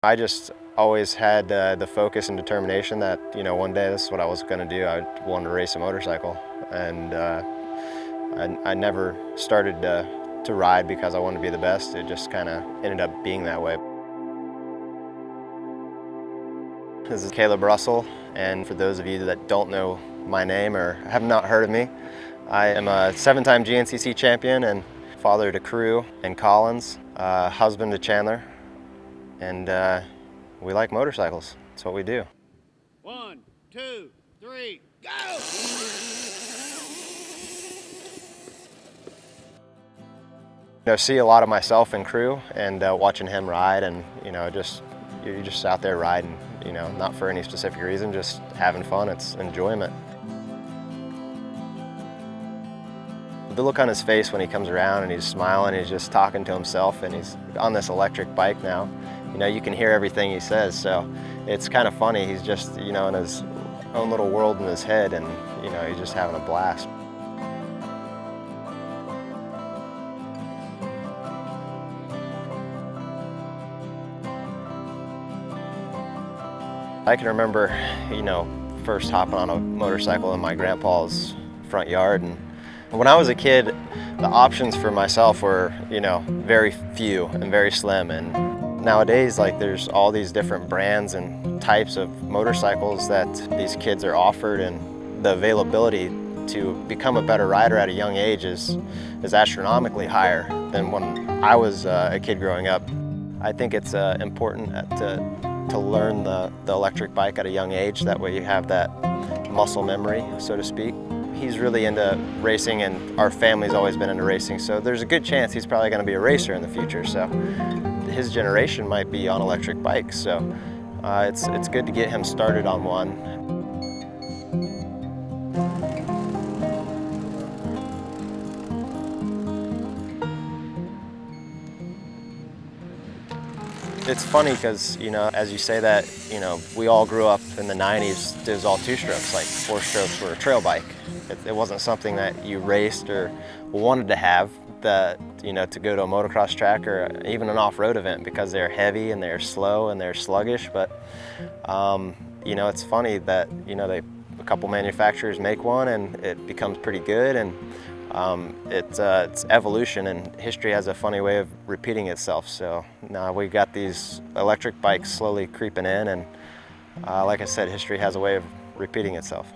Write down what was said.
I just always had the focus and determination that, you know, one day this is what I was going to do. I wanted to race a motorcycle, and I never started to ride because I wanted to be the best. It just kind of ended up being that way. This is Kailub Russell, and for those of you that don't know my name or have not heard of me, I am a 7-time GNCC champion and father to Krue and Collins, husband to Chandler, and we like motorcycles. That's what we do. 1, 2, 3, go! You know, see a lot of myself in Krue and watching him ride, and you know, you're just out there riding, you know, not for any specific reason, just having fun. It's enjoyment. The look on his face when he comes around and he's smiling, he's just talking to himself, and he's on this electric bike now. You know, you can hear everything he says, so it's kind of funny. He's just, you know, in his own little world in his head, and you know, he's just having a blast. I can remember, you know, first hopping on a motorcycle in my grandpa's front yard, and when I was a kid, the options for myself were, you know, very few and very slim. And nowadays, like, there's all these different brands and types of motorcycles that these kids are offered, and the availability to become a better rider at a young age is astronomically higher than when I was a kid growing up. I think it's important to learn the electric bike at a young age. That way you have that muscle memory, so to speak. He's really into racing, and our family's always been into racing, so there's a good chance he's probably going to be a racer in the future. So his generation might be on electric bikes, so it's good to get him started on one. It's funny because, you know, as you say that, you know, we all grew up in the 90s, it was all 2-strokes, like 4 strokes were a trail bike. It wasn't something that you raced or wanted to have, you know, to go to a motocross track or even an off-road event, because they're heavy and they're slow and they're sluggish. But, you know, it's funny that, you know, a couple manufacturers make one and it becomes pretty good, and it's evolution, and history has a funny way of repeating itself. So now we got these electric bikes slowly creeping in, and like I said, history has a way of repeating itself.